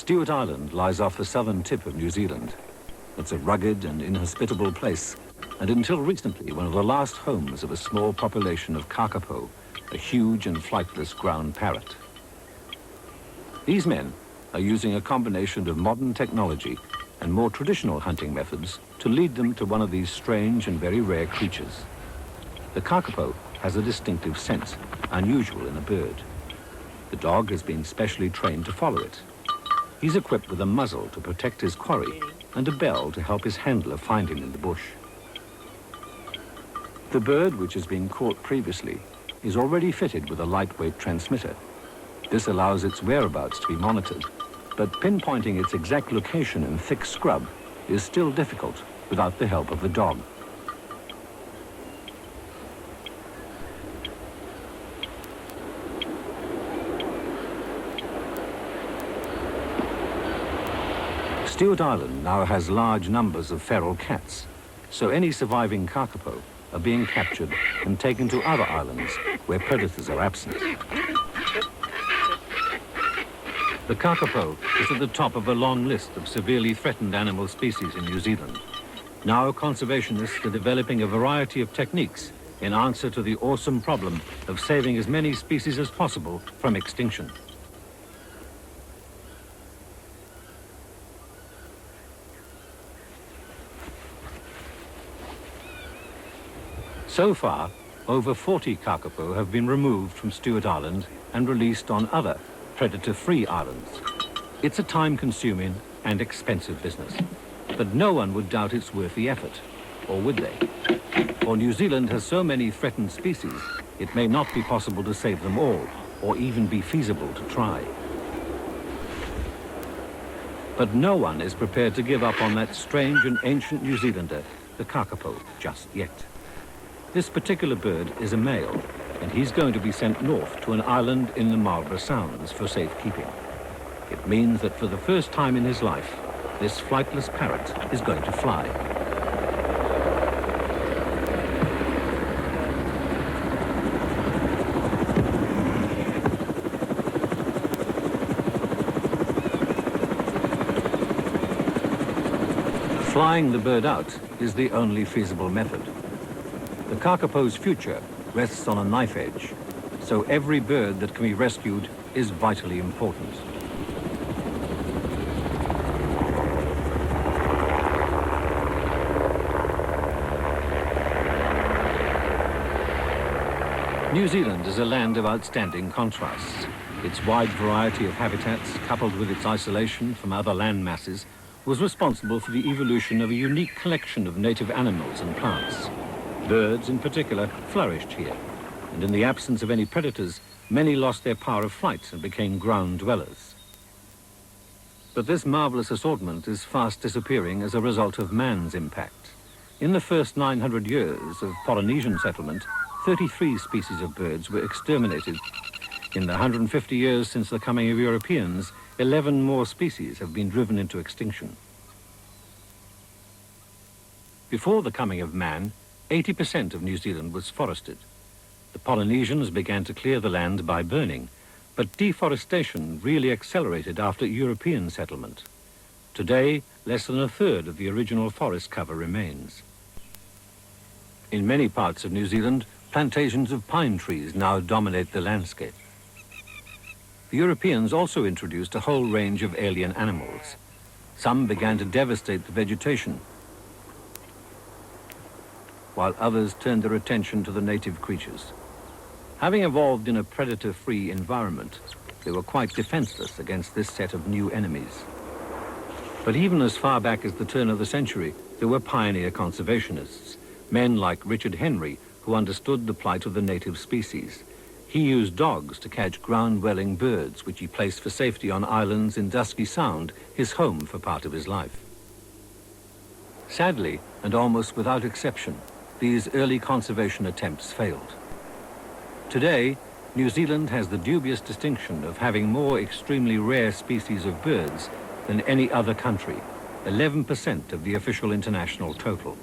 Stewart Island lies off the southern tip of New Zealand. It's a rugged and inhospitable place, and until recently one of the last homes of a small population of kakapo, a huge and flightless ground parrot. These men are using a combination of modern technology and more traditional hunting methods to lead them to one of these strange and very rare creatures. The kakapo has a distinctive scent, unusual in a bird. The dog has been specially trained to follow it. He's equipped with a muzzle to protect his quarry and a bell to help his handler find him in the bush. The bird, which has been caught previously, is already fitted with a lightweight transmitter. This allows its whereabouts to be monitored, but pinpointing its exact location in thick scrub is still difficult without the help of the dog. Stewart Island now has large numbers of feral cats, so any surviving kakapo are being captured and taken to other islands where predators are absent. The kakapo is at the top of a long list of severely threatened animal species in New Zealand. Now conservationists are developing a variety of techniques in answer to the awesome problem of saving as many species as possible from extinction. So far, over 40 kakapo have been removed from Stewart Island and released on other predator-free islands. It's a time-consuming and expensive business, but no one would doubt it's worth the effort, or would they? For New Zealand has so many threatened species, it may not be possible to save them all, or even be feasible to try. But no one is prepared to give up on that strange and ancient New Zealander, the kakapo, just yet. This particular bird is a male, and he's going to be sent north to an island in the Marlborough Sounds for safekeeping. It means that for the first time in his life, this flightless parrot is going to fly. Flying the bird out is the only feasible method. The kakapo's future rests on a knife edge, so every bird that can be rescued is vitally important. New Zealand is a land of outstanding contrasts. Its wide variety of habitats, coupled with its isolation from other land masses, was responsible for the evolution of a unique collection of native animals and plants. Birds, in particular, flourished here, and in the absence of any predators, many lost their power of flight and became ground dwellers. But this marvelous assortment is fast disappearing as a result of man's impact. In the first 900 years of Polynesian settlement, 33 species of birds were exterminated. In the 150 years since the coming of Europeans, 11 more species have been driven into extinction. Before the coming of man, 80% of New Zealand was forested. The Polynesians began to clear the land by burning, but deforestation really accelerated after European settlement. Today, less than a third of the original forest cover remains. In many parts of New Zealand, plantations of pine trees now dominate the landscape. The Europeans also introduced a whole range of alien animals. Some began to devastate the vegetation, while others turned their attention to the native creatures. Having evolved in a predator-free environment, they were quite defenseless against this set of new enemies. But even as far back as the turn of the century, there were pioneer conservationists, men like Richard Henry, who understood the plight of the native species. He used dogs to catch ground-dwelling birds, which he placed for safety on islands in Dusky Sound, his home for part of his life. Sadly, and almost without exception, these early conservation attempts failed. Today, New Zealand has the dubious distinction of having more extremely rare species of birds than any other country, 11% of the official international total.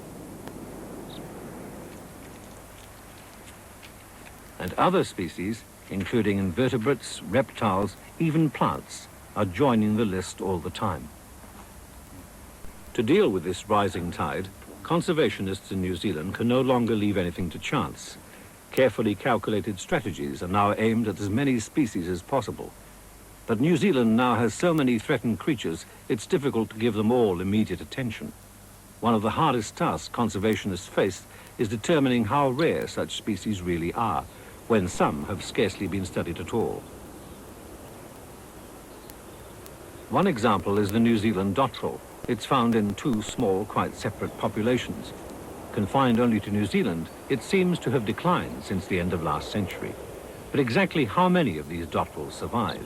And other species, including invertebrates, reptiles, even plants, are joining the list all the time. To deal with this rising tide, conservationists in New Zealand can no longer leave anything to chance. Carefully calculated strategies are now aimed at as many species as possible. But New Zealand now has so many threatened creatures, it's difficult to give them all immediate attention. One of the hardest tasks conservationists face is determining how rare such species really are, when some have scarcely been studied at all. One example is the New Zealand dotterel. It's found in two small, quite separate populations. Confined only to New Zealand, it seems to have declined since the end of last century. But exactly how many of these dotterels survive?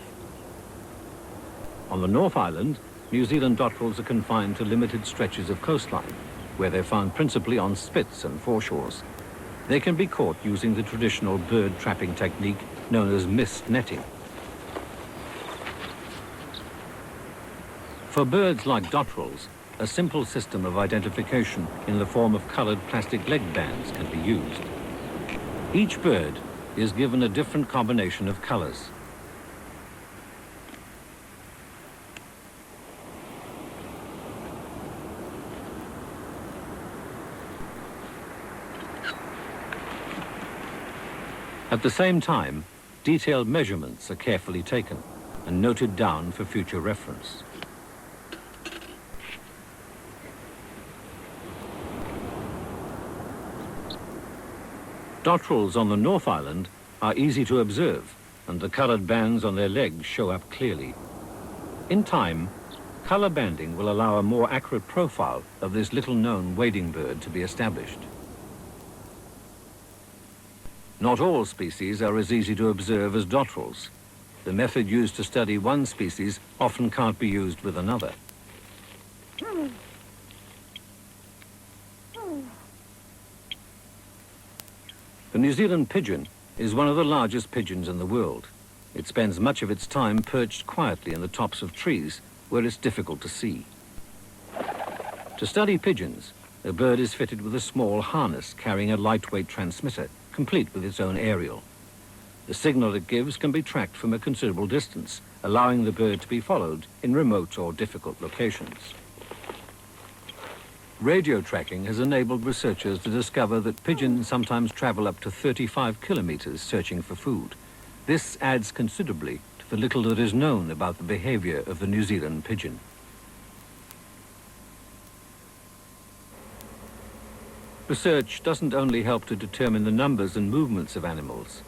On the North Island, New Zealand dotterels are confined to limited stretches of coastline, where they're found principally on spits and foreshores. They can be caught using the traditional bird trapping technique known as mist netting. For birds like dotterels, a simple system of identification in the form of colored plastic leg bands can be used. Each bird is given a different combination of colors. At the same time, detailed measurements are carefully taken and noted down for future reference. Dotterels on the North Island are easy to observe, and the colored bands on their legs show up clearly. In time, color banding will allow a more accurate profile of this little-known wading bird to be established. Not all species are as easy to observe as dotterels. The method used to study one species often can't be used with another. The New Zealand pigeon is one of the largest pigeons in the world. It spends much of its time perched quietly in the tops of trees where it's difficult to see. To study pigeons, a bird is fitted with a small harness carrying a lightweight transmitter, complete with its own aerial. The signal it gives can be tracked from a considerable distance, allowing the bird to be followed in remote or difficult locations. Radio tracking has enabled researchers to discover that pigeons sometimes travel up to 35 kilometers searching for food. This adds considerably to the little that is known about the behavior of the New Zealand pigeon. Research doesn't only help to determine the numbers and movements of animals.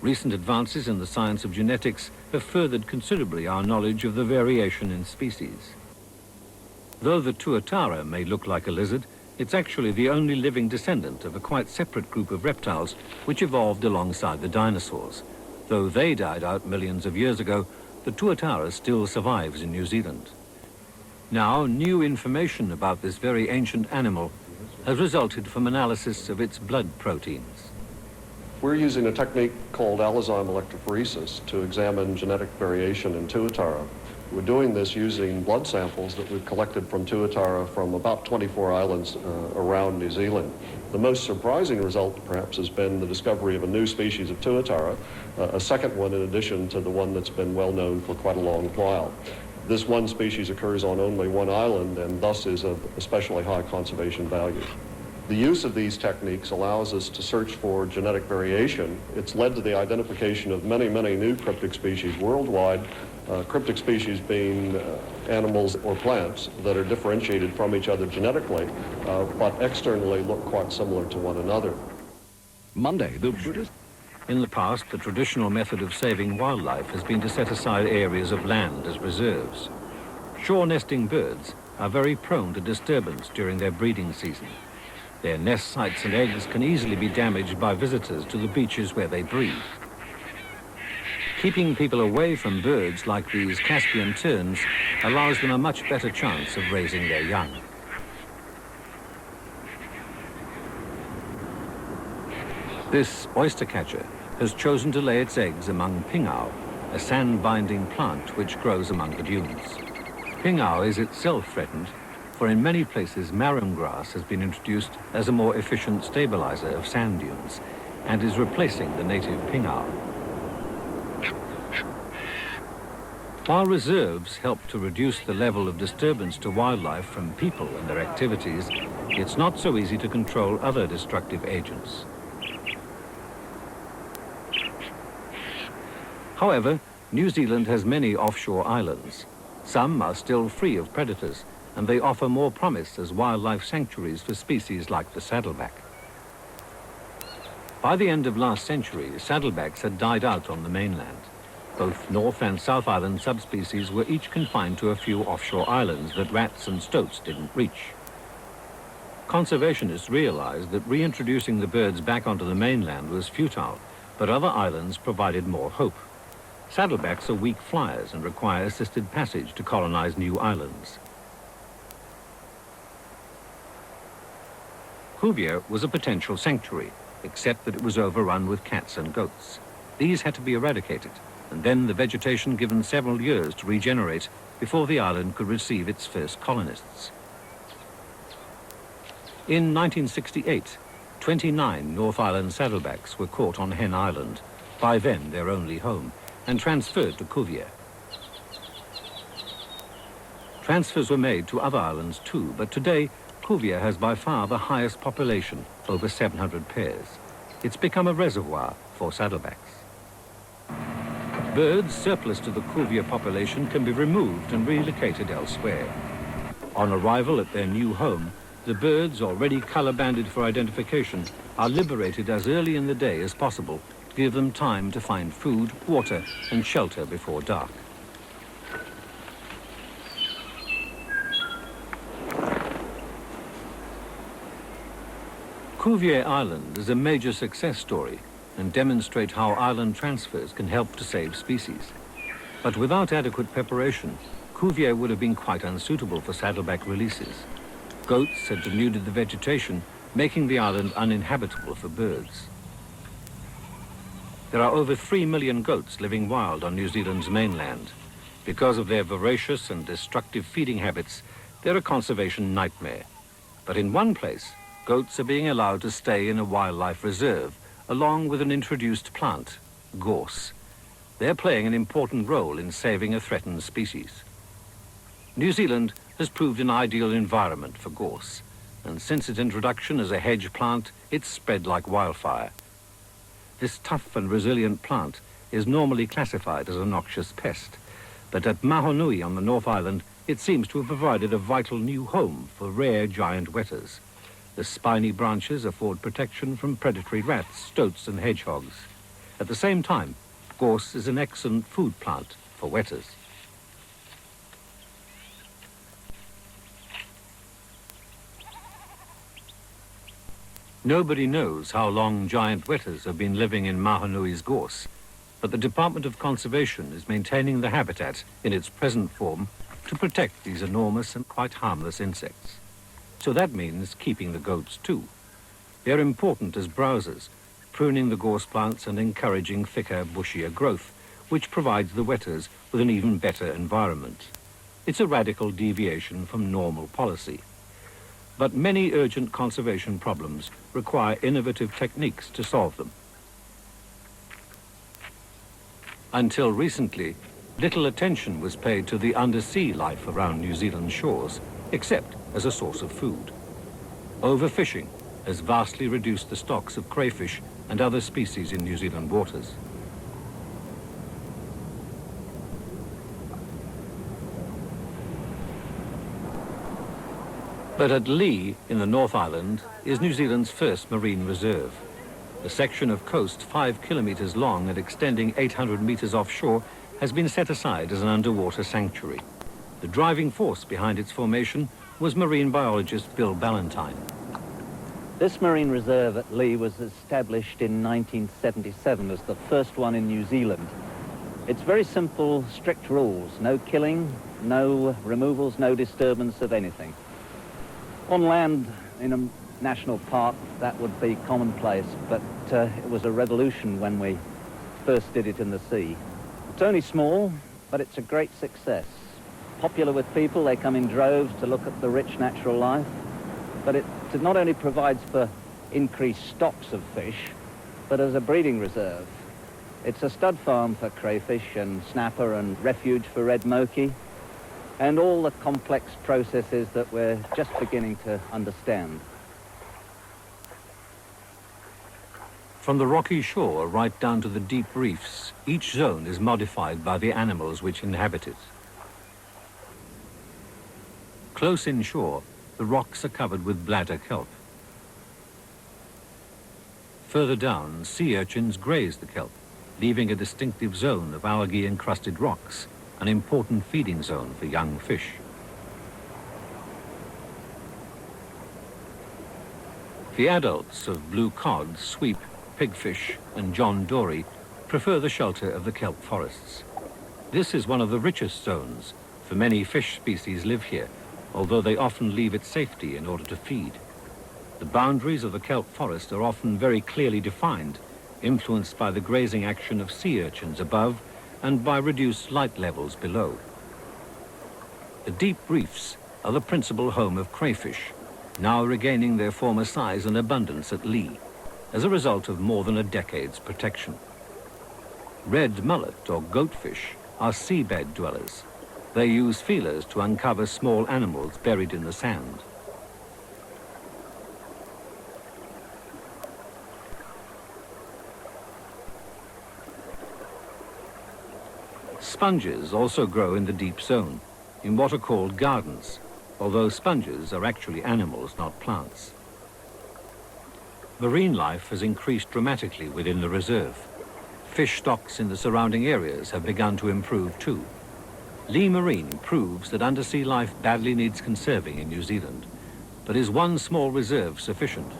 Recent advances in the science of genetics have furthered considerably our knowledge of the variation in species. Though the tuatara may look like a lizard, it's actually the only living descendant of a quite separate group of reptiles which evolved alongside the dinosaurs. Though they died out millions of years ago, the tuatara still survives in New Zealand. Now, new information about this very ancient animal has resulted from analysis of its blood proteins. We're using a technique called allozyme electrophoresis to examine genetic variation in tuatara. We're doing this using blood samples that we've collected from tuatara from about 24 islands around New Zealand. The most surprising result, perhaps, has been the discovery of a new species of tuatara, a second one in addition to the one that's been well known for quite a long while. This one species occurs on only one island and thus is of especially high conservation value. The use of these techniques allows us to search for genetic variation. It's led to the identification of many, many new cryptic species worldwide, cryptic species being animals or plants that are differentiated from each other genetically, but externally look quite similar to one another. Monday, In the past, the traditional method of saving wildlife has been to set aside areas of land as reserves. Shore nesting birds are very prone to disturbance during their breeding season. Their nest sites and eggs can easily be damaged by visitors to the beaches where they breed. Keeping people away from birds like these Caspian terns allows them a much better chance of raising their young. This oyster catcher has chosen to lay its eggs among pingao, a sand-binding plant which grows among the dunes. Pingao is itself threatened, for in many places marram grass has been introduced as a more efficient stabilizer of sand dunes and is replacing the native pingao. While reserves help to reduce the level of disturbance to wildlife from people and their activities, it's not so easy to control other destructive agents. However, New Zealand has many offshore islands. Some are still free of predators, and they offer more promise as wildlife sanctuaries for species like the saddleback. By the end of last century, saddlebacks had died out on the mainland. Both North and South Island subspecies were each confined to a few offshore islands that rats and stoats didn't reach. Conservationists realized that reintroducing the birds back onto the mainland was futile, but other islands provided more hope. Saddlebacks are weak flyers and require assisted passage to colonize new islands. Cuvier was a potential sanctuary, except that it was overrun with cats and goats. These had to be eradicated, and then the vegetation given several years to regenerate before the island could receive its first colonists. In 1968, 29 North Island saddlebacks were caught on Hen Island, by then their only home, and transferred to Cuvier. Transfers were made to other islands too, but today Cuvier has by far the highest population, over 700 pairs. It's become a reservoir for saddlebacks. Birds surplus to the Cuvier population can be removed and relocated elsewhere. On arrival at their new home, the birds, already color-banded for identification, are liberated as early in the day as possible to give them time to find food, water, and shelter before dark. Cuvier Island is a major success story and demonstrates how island transfers can help to save species. But without adequate preparation, Cuvier would have been quite unsuitable for saddleback releases. Goats had denuded the vegetation, making the island uninhabitable for birds. There are over 3 million goats living wild on New Zealand's mainland. Because of their voracious and destructive feeding habits, they're a conservation nightmare. But in one place, goats are being allowed to stay in a wildlife reserve, along with an introduced plant, gorse. They're playing an important role in saving a threatened species. New Zealand has proved an ideal environment for gorse, and since its introduction as a hedge plant, it's spread like wildfire. This tough and resilient plant is normally classified as a noxious pest, but at Mahonui on the North Island, it seems to have provided a vital new home for rare giant wetters. The spiny branches afford protection from predatory rats, stoats, and hedgehogs. At the same time, gorse is an excellent food plant for wetters. Nobody knows how long giant wetters have been living in Mahonui's gorse, but the Department of Conservation is maintaining the habitat in its present form to protect these enormous and quite harmless insects. So that means keeping the goats too. They're important as browsers, pruning the gorse plants and encouraging thicker, bushier growth, which provides the wetters with an even better environment. It's a radical deviation from normal policy. But many urgent conservation problems require innovative techniques to solve them. Until recently, little attention was paid to the undersea life around New Zealand's shores, except as a source of food. Overfishing has vastly reduced the stocks of crayfish and other species in New Zealand waters. But at Lee, in the North Island, is New Zealand's first marine reserve. A section of coast 5 kilometers long and extending 800 meters offshore has been set aside as an underwater sanctuary. The driving force behind its formation was marine biologist Bill Ballantyne. This marine reserve at Lee was established in 1977 as the first one in New Zealand. It's very simple, strict rules. No killing, no removals, no disturbance of anything. On land, in a national park, that would be commonplace, but it was a revolution when we first did it in the sea. It's only small, but it's a great success. Popular with people, they come in droves to look at the rich natural life, but it not only provides for increased stocks of fish, but as a breeding reserve. It's a stud farm for crayfish and snapper and refuge for red moki, and all the complex processes that we're just beginning to understand. From the rocky shore right down to the deep reefs, each zone is modified by the animals which inhabit it. Close inshore, the rocks are covered with bladder kelp. Further down, sea urchins graze the kelp, leaving a distinctive zone of algae-encrusted rocks, an important feeding zone for young fish. The adults of blue cod, sweep, pigfish and John Dory prefer the shelter of the kelp forests. This is one of the richest zones, for many fish species live here, although they often leave its safety in order to feed. The boundaries of the kelp forest are often very clearly defined, influenced by the grazing action of sea urchins above and by reduced light levels below. The deep reefs are the principal home of crayfish, now regaining their former size and abundance at Lee, as a result of more than a decade's protection. Red mullet or goatfish are seabed dwellers. They use feelers to uncover small animals buried in the sand. Sponges also grow in the deep zone, in what are called gardens, although sponges are actually animals, not plants. Marine life has increased dramatically within the reserve. Fish stocks in the surrounding areas have begun to improve too. Lee Marine proves that undersea life badly needs conserving in New Zealand, but is one small reserve sufficient?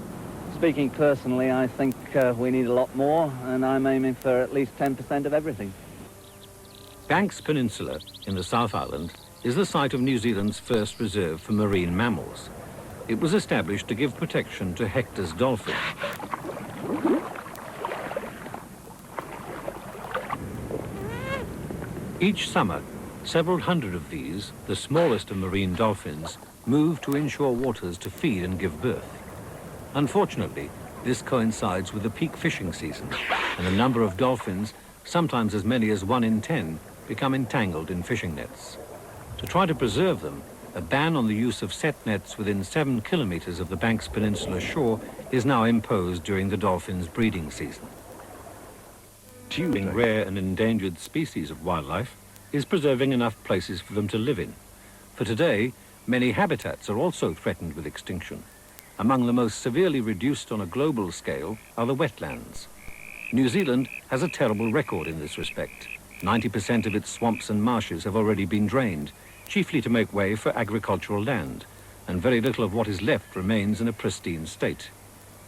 Speaking personally, I think we need a lot more, and I'm aiming for at least 10% of everything. Banks Peninsula in the South Island is the site of New Zealand's first reserve for marine mammals. It was established to give protection to Hector's dolphin. Each summer, several hundred of these, the smallest of marine dolphins, move to inshore waters to feed and give birth. Unfortunately, this coincides with the peak fishing season, and a number of dolphins, sometimes as many as 1 in 10, become entangled in fishing nets. To try to preserve them, a ban on the use of set nets within 7 kilometers of the Banks Peninsula shore is now imposed during the dolphins' breeding season. Shielding rare and endangered species of wildlife is preserving enough places for them to live in. For today, many habitats are also threatened with extinction. Among the most severely reduced on a global scale are the wetlands. New Zealand has a terrible record in this respect. 90% of its swamps and marshes have already been drained, chiefly to make way for agricultural land, and very little of what is left remains in a pristine state.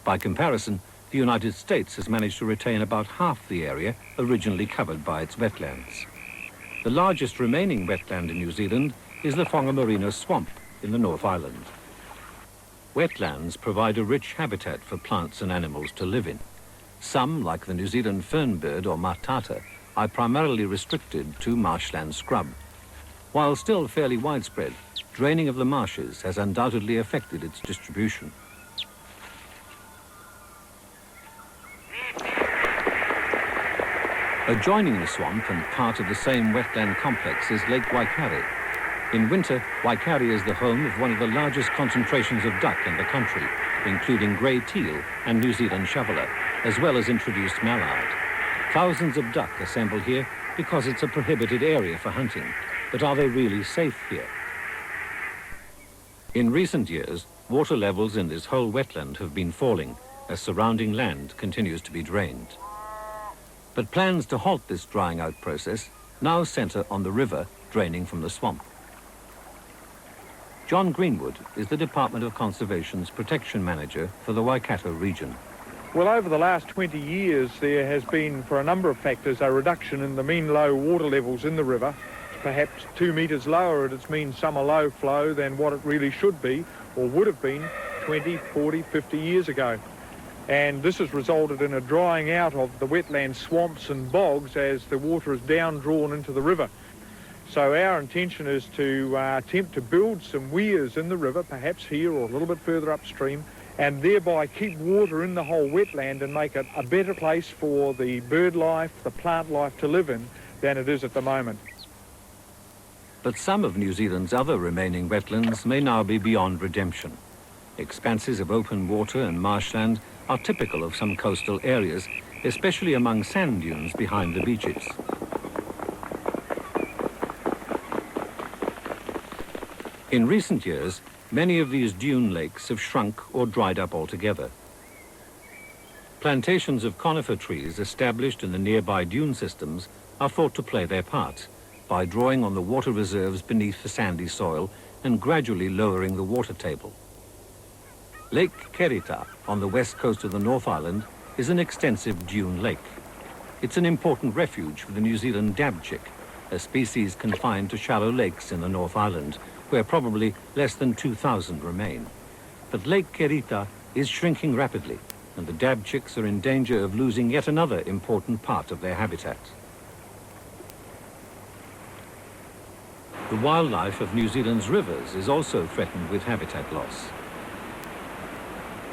By comparison, the United States has managed to retain about half the area originally covered by its wetlands. The largest remaining wetland in New Zealand is the Whangamarina Swamp in the North Island. Wetlands provide a rich habitat for plants and animals to live in. Some, like the New Zealand fernbird or matata, are primarily restricted to marshland scrub. While still fairly widespread, draining of the marshes has undoubtedly affected its distribution. Adjoining the swamp and part of the same wetland complex is Lake Waikare. In winter, Waikare is the home of one of the largest concentrations of duck in the country, including grey teal and New Zealand shoveler, as well as introduced mallard. Thousands of duck assemble here because it's a prohibited area for hunting. But are they really safe here? In recent years, water levels in this whole wetland have been falling as surrounding land continues to be drained. But plans to halt this drying out process now centre on the river draining from the swamp. John Greenwood is the Department of Conservation's protection manager for the Waikato region. Well, over the last 20 years, there has been, for a number of factors, a reduction in the mean low water levels in the river. Perhaps 2 metres lower at its mean summer low flow than what it really should be, or would have been 20, 40, 50 years ago. And this has resulted in a drying out of the wetland swamps and bogs as the water is down drawn into the river. So our intention is to attempt to build some weirs in the river, perhaps here or a little bit further upstream, and thereby keep water in the whole wetland and make it a better place for the bird life, the plant life to live in than it is at the moment. But some of New Zealand's other remaining wetlands may now be beyond redemption. Expanses of open water and marshland are typical of some coastal areas, especially among sand dunes behind the beaches. In recent years, many of these dune lakes have shrunk or dried up altogether. Plantations of conifer trees established in the nearby dune systems are thought to play their part by drawing on the water reserves beneath the sandy soil and gradually lowering the water table. Lake Kerita on the west coast of the North Island is an extensive dune lake. It's an important refuge for the New Zealand dabchick, a species confined to shallow lakes in the North Island, where probably less than 2,000 remain. But Lake Kerita is shrinking rapidly, and the dabchicks are in danger of losing yet another important part of their habitat. The wildlife of New Zealand's rivers is also threatened with habitat loss.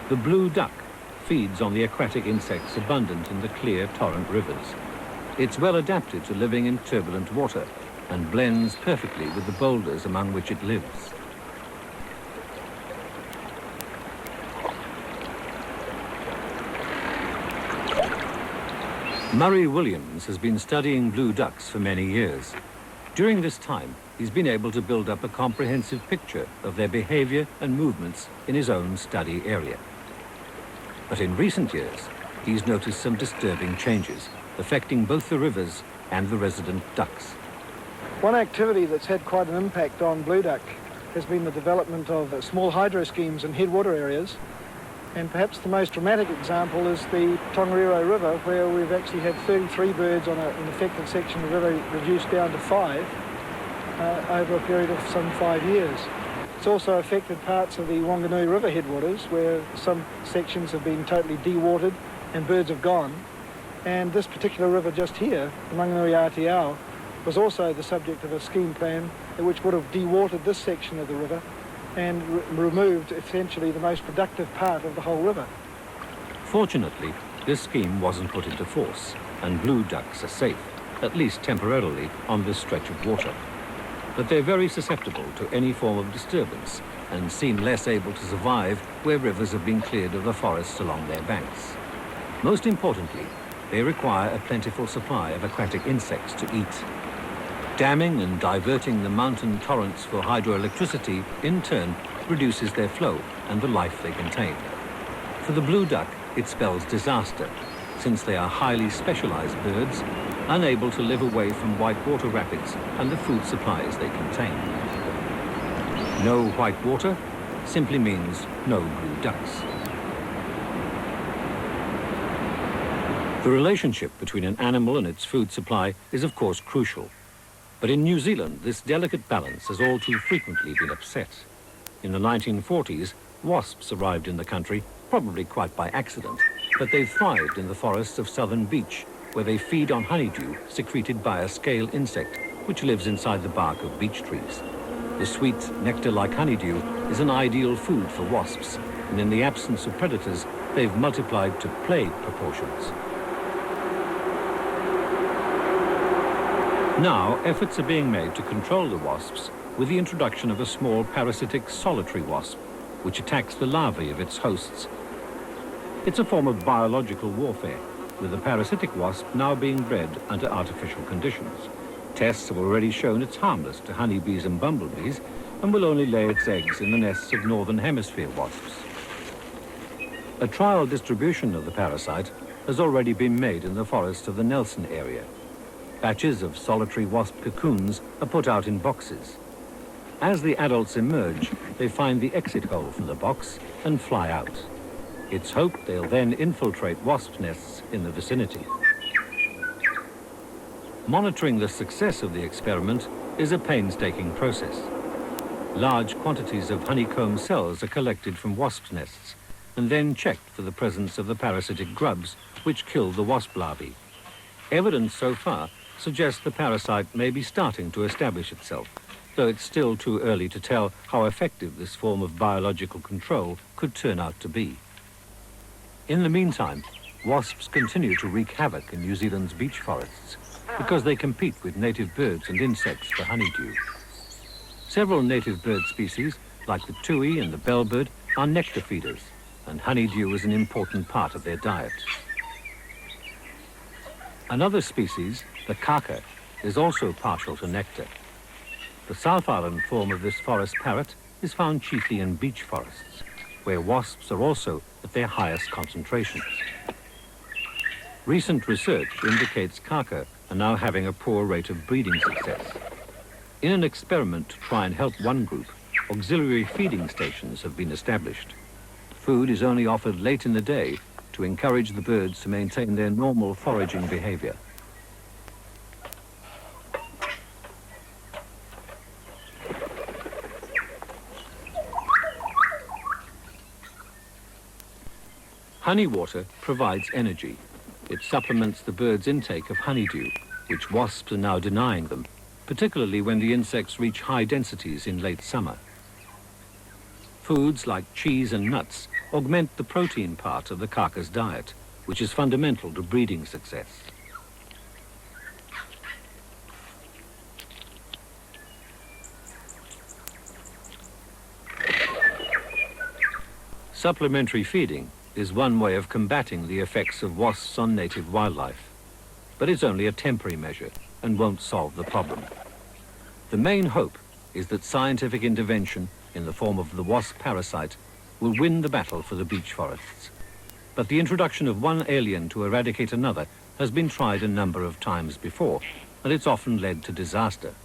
The blue duck feeds on the aquatic insects abundant in the clear torrent rivers. It's well adapted to living in turbulent water and blends perfectly with the boulders among which it lives. Murray Williams has been studying blue ducks for many years. During this time, he's been able to build up a comprehensive picture of their behavior and movements in his own study area. But in recent years, he's noticed some disturbing changes affecting both the rivers and the resident ducks. One activity that's had quite an impact on blue duck has been the development of small hydro schemes in headwater areas. And perhaps the most dramatic example is the Tongariro River, where we've actually had 33 birds on an affected section of the river reduced down to 5 over a period of some 5 years. It's also affected parts of the Wanganui River headwaters, where some sections have been totally dewatered and birds have gone. And this particular river just here, the Wanganui Atiao, was also the subject of a scheme plan which would have dewatered this section of the river and removed essentially the most productive part of the whole river. Fortunately, this scheme wasn't put into force, and blue ducks are safe, at least temporarily, on this stretch of water. But they're very susceptible to any form of disturbance and seem less able to survive where rivers have been cleared of the forests along their banks. Most importantly, they require a plentiful supply of aquatic insects to eat. Damming and diverting the mountain torrents for hydroelectricity, in turn, reduces their flow and the life they contain. For the blue duck, it spells disaster, since they are highly specialized birds, unable to live away from whitewater rapids and the food supplies they contain. No white water simply means no blue ducks. The relationship between an animal and its food supply is of course crucial. But in New Zealand, this delicate balance has all too frequently been upset. In the 1940s, wasps arrived in the country, probably quite by accident, but they've thrived in the forests of southern beach, where they feed on honeydew secreted by a scale insect, which lives inside the bark of beech trees. The sweet, nectar-like honeydew is an ideal food for wasps, and in the absence of predators, they've multiplied to plague proportions. Now, efforts are being made to control the wasps with the introduction of a small parasitic solitary wasp, which attacks the larvae of its hosts. It's a form of biological warfare, with the parasitic wasp now being bred under artificial conditions. Tests have already shown it's harmless to honeybees and bumblebees and will only lay its eggs in the nests of northern hemisphere wasps. A trial distribution of the parasite has already been made in the forests of the Nelson area. Batches of solitary wasp cocoons are put out in boxes. As the adults emerge, they find the exit hole from the box and fly out. It's hoped they'll then infiltrate wasp nests in the vicinity. Monitoring the success of the experiment is a painstaking process. Large quantities of honeycomb cells are collected from wasp nests and then checked for the presence of the parasitic grubs which kill the wasp larvae. Evidence so far suggests the parasite may be starting to establish itself, though it's still too early to tell how effective this form of biological control could turn out to be. In the meantime, wasps continue to wreak havoc in New Zealand's beech forests because they compete with native birds and insects for honeydew. Several native bird species, like the tui and the bellbird, are nectar feeders, and honeydew is an important part of their diet. Another species, the kaka, is also partial to nectar. The South Island form of this forest parrot is found chiefly in beech forests, where wasps are also at their highest concentrations. Recent research indicates kaka are now having a poor rate of breeding success. In an experiment to try and help one group, auxiliary feeding stations have been established. Food is only offered late in the day to encourage the birds to maintain their normal foraging behavior. Honey water provides energy. It supplements the birds' intake of honeydew, which wasps are now denying them, particularly when the insects reach high densities in late summer. Foods like cheese and nuts augment the protein part of the kaka's diet, which is fundamental to breeding success. Supplementary feeding is one way of combating the effects of wasps on native wildlife, but it's only a temporary measure and won't solve the problem. The main hope is that scientific intervention in the form of the wasp parasite will win the battle for the beech forests. But the introduction of one alien to eradicate another has been tried a number of times before, and it's often led to disaster.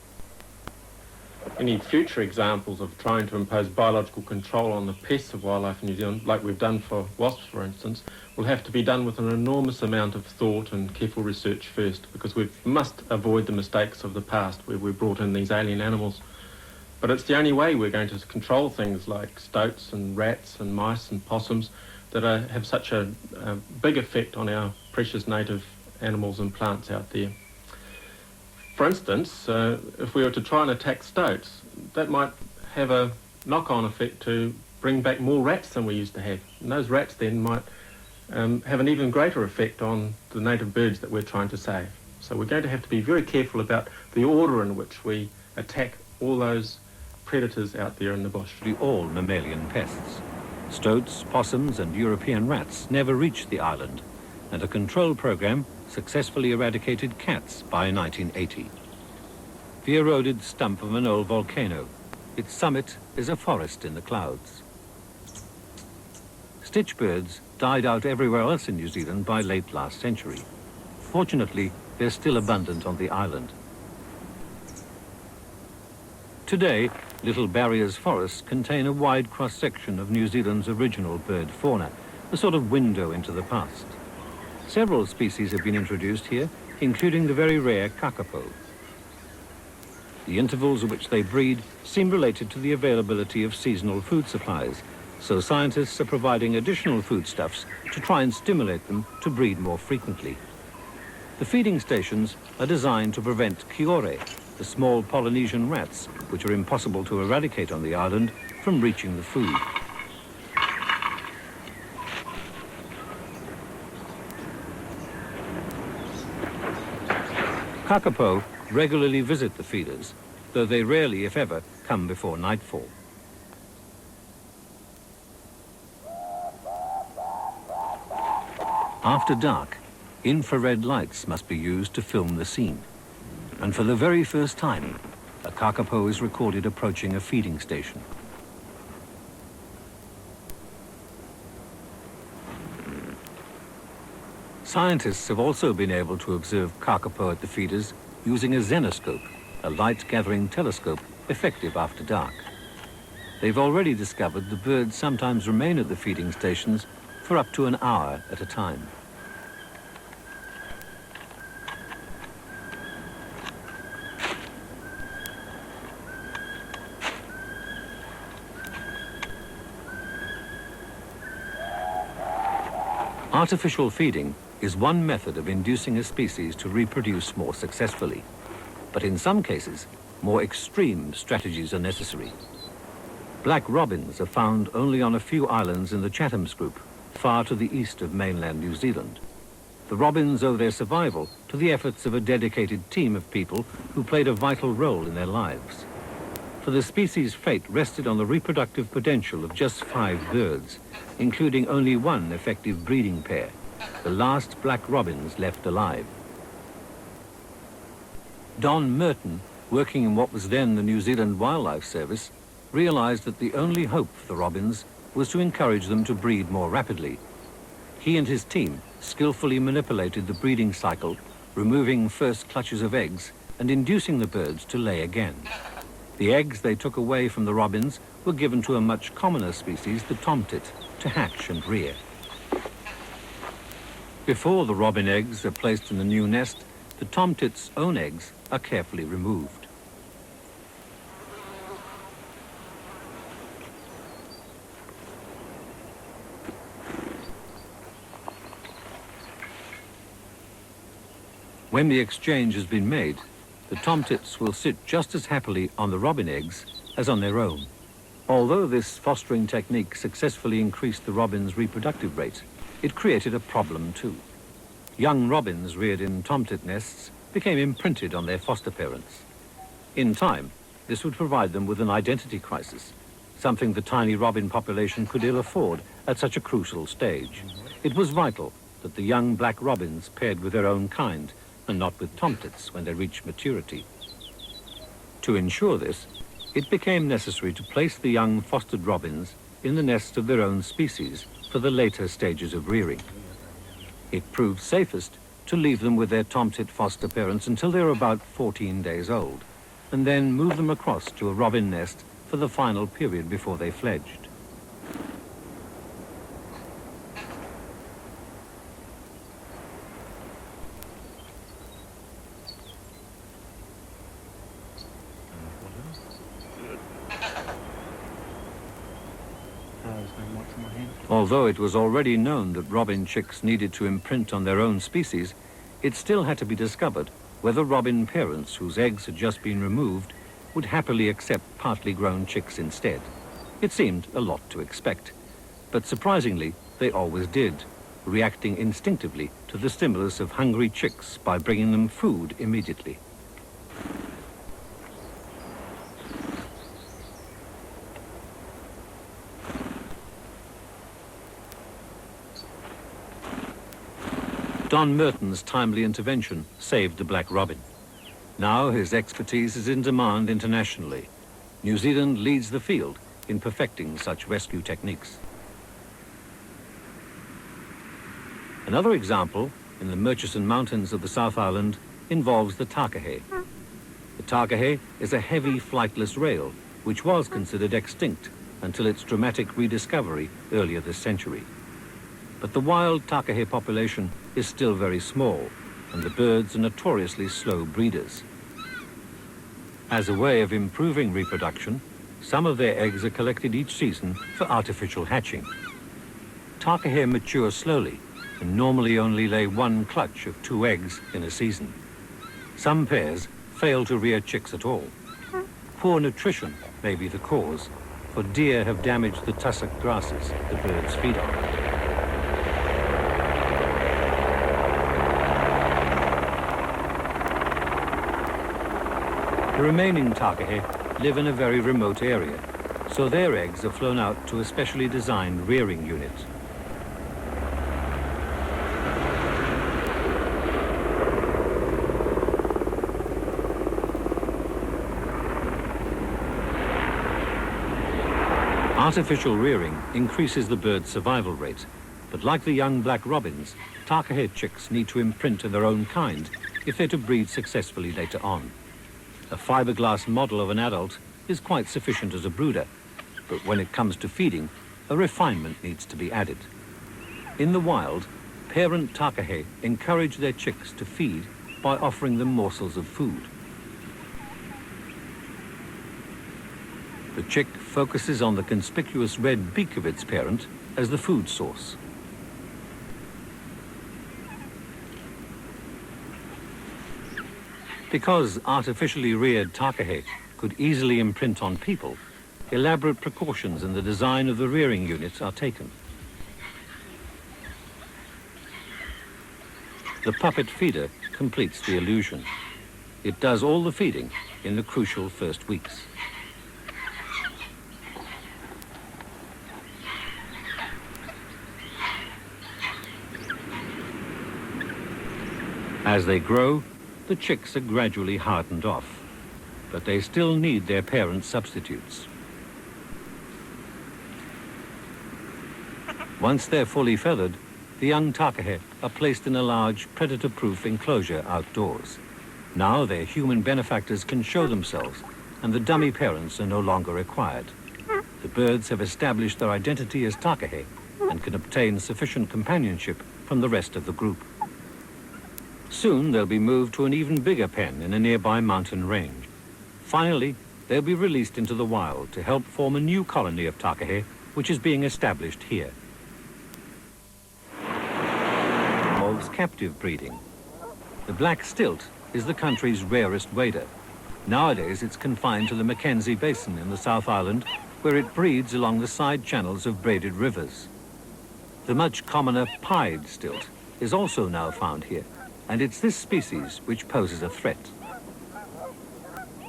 Any future examples of trying to impose biological control on the pests of wildlife in New Zealand, like we've done for wasps, for instance, will have to be done with an enormous amount of thought and careful research first, because we must avoid the mistakes of the past where we brought in these alien animals. But it's the only way we're going to control things like stoats and rats and mice and possums that have such a big effect on our precious native animals and plants out there. For instance, if we were to try and attack stoats, that might have a knock-on effect to bring back more rats than we used to have. And those rats then might have an even greater effect on the native birds that we're trying to save. So we're going to have to be very careful about the order in which we attack all those predators out there in the bush. All mammalian pests. Stoats, possums and European rats never reached the island, and a control program successfully eradicated cats by 1980. The eroded stump of an old volcano. Its summit is a forest in the clouds. Stitchbirds died out everywhere else in New Zealand by late last century. Fortunately, they're still abundant on the island. Today, Little Barrier's forests contain a wide cross-section of New Zealand's original bird fauna, a sort of window into the past. Several species have been introduced here, including the very rare kakapo. The intervals at which they breed seem related to the availability of seasonal food supplies, so scientists are providing additional foodstuffs to try and stimulate them to breed more frequently. The feeding stations are designed to prevent kiore, the small Polynesian rats, which are impossible to eradicate on the island, from reaching the food. Kakapo regularly visit the feeders, though they rarely, if ever, come before nightfall. After dark, infrared lights must be used to film the scene. And for the very first time, a kakapo is recorded approaching a feeding station. Scientists have also been able to observe kakapo at the feeders using a xenoscope, a light-gathering telescope effective after dark. They've already discovered the birds sometimes remain at the feeding stations for up to an hour at a time. Artificial feeding is one method of inducing a species to reproduce more successfully. But in some cases, more extreme strategies are necessary. Black robins are found only on a few islands in the Chatham's group, far to the east of mainland New Zealand. The robins owe their survival to the efforts of a dedicated team of people who played a vital role in their lives. For the species' fate rested on the reproductive potential of just 5 birds, including only 1 effective breeding pair, the last black robins left alive. Don Merton, working in what was then the New Zealand Wildlife Service, realized that the only hope for the robins was to encourage them to breed more rapidly. He and his team skillfully manipulated the breeding cycle, removing first clutches of eggs and inducing the birds to lay again. The eggs they took away from the robins were given to a much commoner species, the tomtit, to hatch and rear. Before the robin eggs are placed in the new nest, the tomtit's own eggs are carefully removed. When the exchange has been made, the tomtits will sit just as happily on the robin eggs as on their own. Although this fostering technique successfully increased the robin's reproductive rate, it created a problem too. Young robins reared in tomtit nests became imprinted on their foster parents. In time, this would provide them with an identity crisis, something the tiny robin population could ill afford at such a crucial stage. It was vital that the young black robins paired with their own kind and not with tomtits when they reached maturity. To ensure this, it became necessary to place the young fostered robins in the nests of their own species for the later stages of rearing. It proved safest to leave them with their tomtit foster parents until they were about 14 days old, and then move them across to a robin nest for the final period before they fledged. Although it was already known that robin chicks needed to imprint on their own species, it still had to be discovered whether robin parents whose eggs had just been removed would happily accept partly grown chicks instead. It seemed a lot to expect, but surprisingly, they always did, reacting instinctively to the stimulus of hungry chicks by bringing them food immediately. Don Merton's timely intervention saved the black robin. Now his expertise is in demand internationally. New Zealand leads the field in perfecting such rescue techniques. Another example in the Murchison Mountains of the South Island involves the takahe. The takahe is a heavy flightless rail which was considered extinct until its dramatic rediscovery earlier this century. But the wild takahe population is still very small, and the birds are notoriously slow breeders. As a way of improving reproduction, some of their eggs are collected each season for artificial hatching. Takahe mature slowly and normally only lay 1 clutch of 2 eggs in a season. Some pairs fail to rear chicks at all. Poor nutrition may be the cause, for deer have damaged the tussock grasses the birds feed on. The remaining takahe live in a very remote area, so their eggs are flown out to a specially designed rearing unit. Artificial rearing increases the bird's survival rate, but like the young black robins, takahe chicks need to imprint in their own kind if they're to breed successfully later on. A fiberglass model of an adult is quite sufficient as a brooder, but when it comes to feeding, a refinement needs to be added. In the wild, parent takahe encourage their chicks to feed by offering them morsels of food. The chick focuses on the conspicuous red beak of its parent as the food source. Because artificially reared takahe could easily imprint on people, elaborate precautions in the design of the rearing units are taken. The puppet feeder completes the illusion. It does all the feeding in the crucial first weeks. As they grow, the chicks are gradually hardened off, but they still need their parent substitutes. Once they're fully feathered, the young takahe are placed in a large predator-proof enclosure outdoors. Now their human benefactors can show themselves, and the dummy parents are no longer required. The birds have established their identity as takahe and can obtain sufficient companionship from the rest of the group. Soon they'll be moved to an even bigger pen in a nearby mountain range. Finally, they'll be released into the wild to help form a new colony of takahe, which is being established here. Involves captive breeding. The black stilt is the country's rarest wader. Nowadays it's confined to the Mackenzie Basin in the South Island, where it breeds along the side channels of braided rivers. The much commoner pied stilt is also now found here, and it's this species which poses a threat.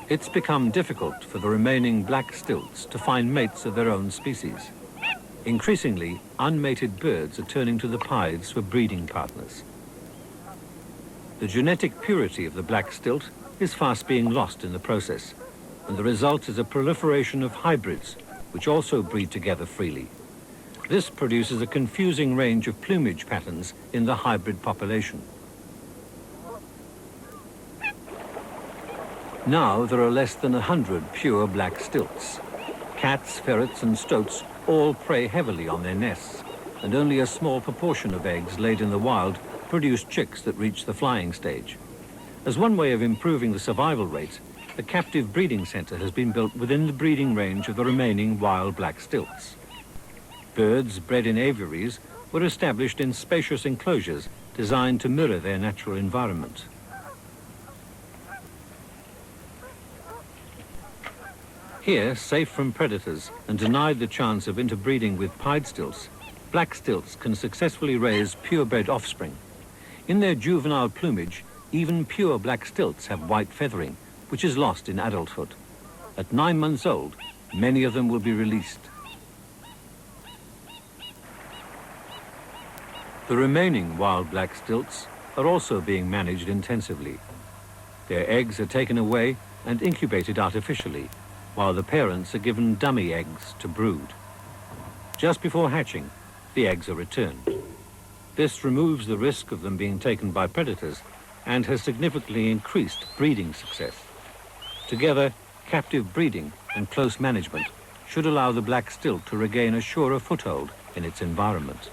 It's become difficult for the remaining black stilts to find mates of their own species. Increasingly, unmated birds are turning to the pieds for breeding partners. The genetic purity of the black stilt is fast being lost in the process, and the result is a proliferation of hybrids, which also breed together freely. This produces a confusing range of plumage patterns in the hybrid population. Now there are less than 100 pure black stilts. Cats, ferrets and stoats all prey heavily on their nests, and only a small proportion of eggs laid in the wild produce chicks that reach the flying stage. As one way of improving the survival rates, a captive breeding centre has been built within the breeding range of the remaining wild black stilts. Birds bred in aviaries were established in spacious enclosures designed to mirror their natural environment. Here, safe from predators and denied the chance of interbreeding with pied stilts, black stilts can successfully raise purebred offspring. In their juvenile plumage, even pure black stilts have white feathering, which is lost in adulthood. At 9 months old, many of them will be released. The remaining wild black stilts are also being managed intensively. Their eggs are taken away and incubated artificially, while the parents are given dummy eggs to brood. Just before hatching, the eggs are returned. This removes the risk of them being taken by predators and has significantly increased breeding success. Together, captive breeding and close management should allow the black stilt to regain a surer foothold in its environment.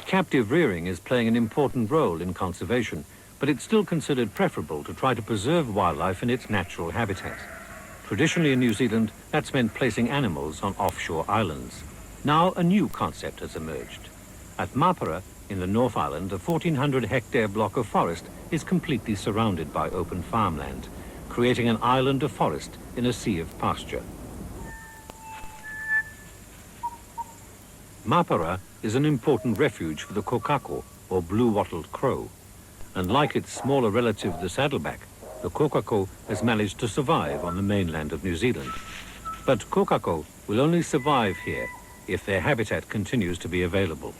Captive rearing is playing an important role in conservation, but it's still considered preferable to try to preserve wildlife in its natural habitat. Traditionally in New Zealand, that's meant placing animals on offshore islands. Now a new concept has emerged. At Mapara, in the North Island, a 1,400-hectare block of forest is completely surrounded by open farmland, creating an island of forest in a sea of pasture. Mapara is an important refuge for the kokako, or blue-wattled crow. And like its smaller relative, the saddleback, the kokako has managed to survive on the mainland of New Zealand. But kokako will only survive here if their habitat continues to be available.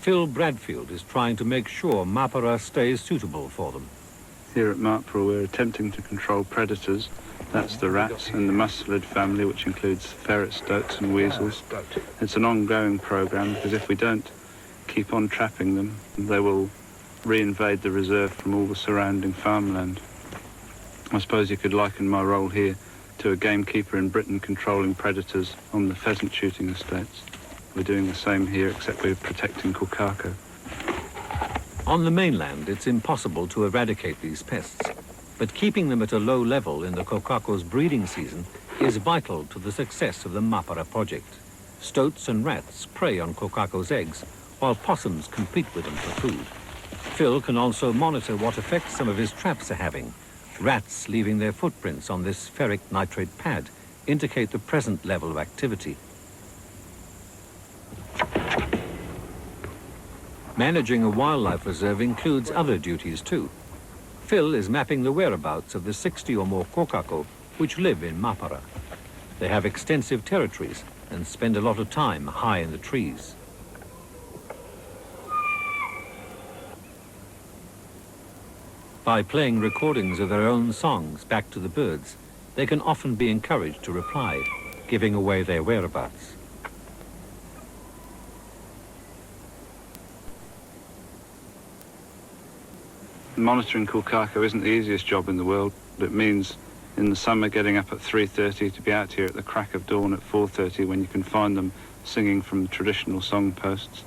Phil Bradfield is trying to make sure Mapara stays suitable for them. Here at Mapara we're attempting to control predators. That's the rats and the mustelid family, which includes ferrets, stoats and weasels. It's an ongoing program because if we don't keep on trapping them, they will reinvade the reserve from all the surrounding farmland. I suppose you could liken my role here to a gamekeeper in Britain controlling predators on the pheasant shooting estates. We're doing the same here, except we're protecting kokako. On the mainland, it's impossible to eradicate these pests, but keeping them at a low level in the kokako's breeding season is vital to the success of the Mapara project. Stoats and rats prey on kokako's eggs, while possums compete with them for food. Phil can also monitor what effects some of his traps are having. Rats leaving their footprints on this ferric nitrate pad indicate the present level of activity. Managing a wildlife reserve includes other duties too. Phil is mapping the whereabouts of the 60 or more kokako which live in Mapara. They have extensive territories and spend a lot of time high in the trees. By playing recordings of their own songs back to the birds, they can often be encouraged to reply, giving away their whereabouts. Monitoring kokako isn't the easiest job in the world. It means in the summer getting up at 3:30 to be out here at the crack of dawn at 4:30 when you can find them singing from traditional song posts.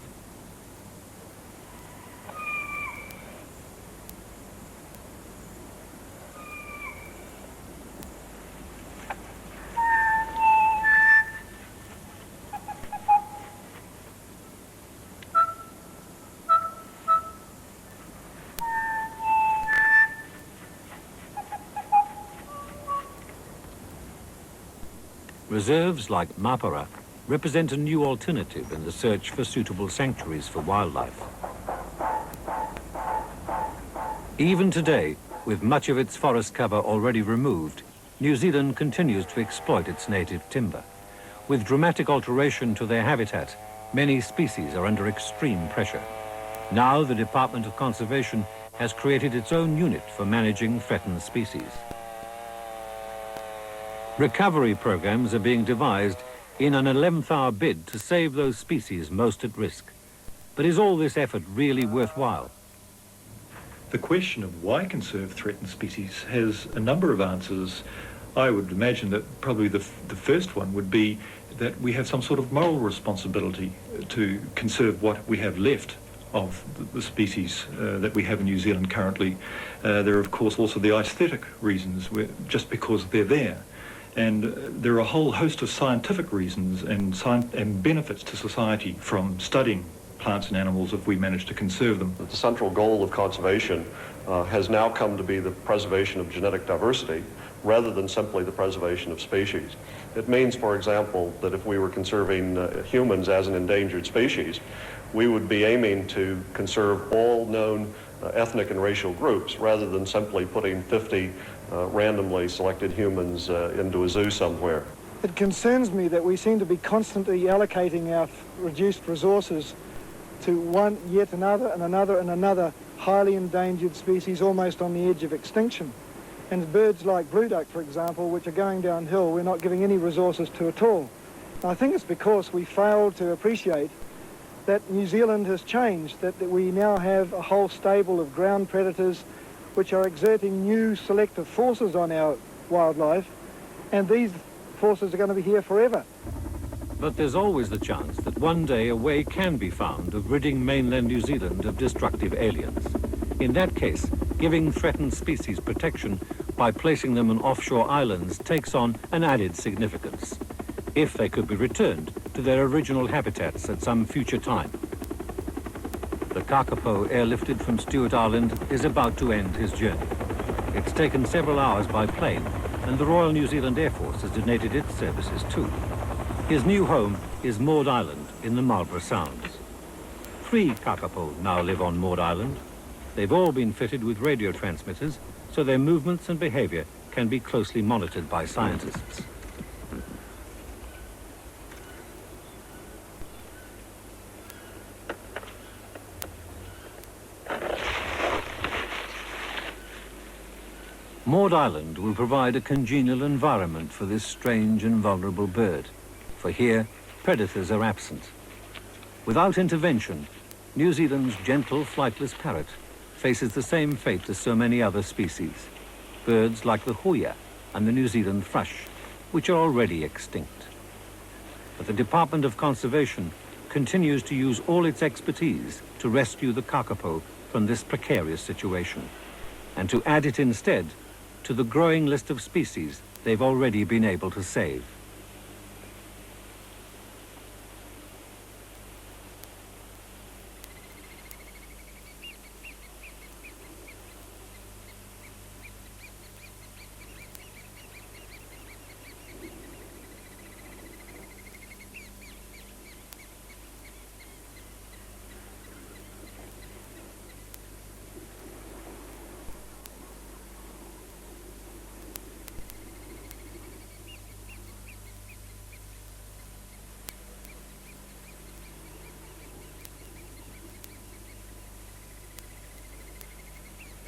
Reserves like Mapara represent a new alternative in the search for suitable sanctuaries for wildlife. Even today, with much of its forest cover already removed, New Zealand continues to exploit its native timber. With dramatic alteration to their habitat, many species are under extreme pressure. Now the Department of Conservation has created its own unit for managing threatened species. Recovery programs are being devised in an 11th hour bid to save those species most at risk. But is all this effort really worthwhile? The question of why conserve threatened species has a number of answers. I would imagine that probably the first one would be that we have some sort of moral responsibility to conserve what we have left of the species that we have in New Zealand currently. There are, of course, also the aesthetic reasons, just because they're there. And there are a whole host of scientific reasons and benefits to society from studying plants and animals if we manage to conserve them. The central goal of conservation has now come to be the preservation of genetic diversity rather than simply the preservation of species. It means, for example, that if we were conserving humans as an endangered species, we would be aiming to conserve all known ethnic and racial groups rather than simply putting 50 randomly selected humans into a zoo somewhere. It concerns me that we seem to be constantly allocating our reduced resources to one, yet another, and another, and another highly endangered species almost on the edge of extinction. And birds like blue duck, for example, which are going downhill, we're not giving any resources to at all. I think it's because we fail to appreciate that New Zealand has changed, that we now have a whole stable of ground predators which are exerting new selective forces on our wildlife, and these forces are going to be here forever. But there's always the chance that one day a way can be found of ridding mainland New Zealand of destructive aliens. In that case, giving threatened species protection by placing them on offshore islands takes on an added significance, if they could be returned to their original habitats at some future time. The kakapo airlifted from Stewart Island is about to end his journey. It's taken several hours by plane, and the Royal New Zealand Air Force has donated its services too. His new home is Maud Island in the Marlborough Sounds. 3 kakapo now live on Maud Island. They've all been fitted with radio transmitters, so their movements and behavior can be closely monitored by scientists. Maud Island will provide a congenial environment for this strange and vulnerable bird, for here, predators are absent. Without intervention, New Zealand's gentle, flightless parrot faces the same fate as so many other species, birds like the huia and the New Zealand thrush, which are already extinct. But the Department of Conservation continues to use all its expertise to rescue the kakapo from this precarious situation, and to add it instead to the growing list of species they've already been able to save.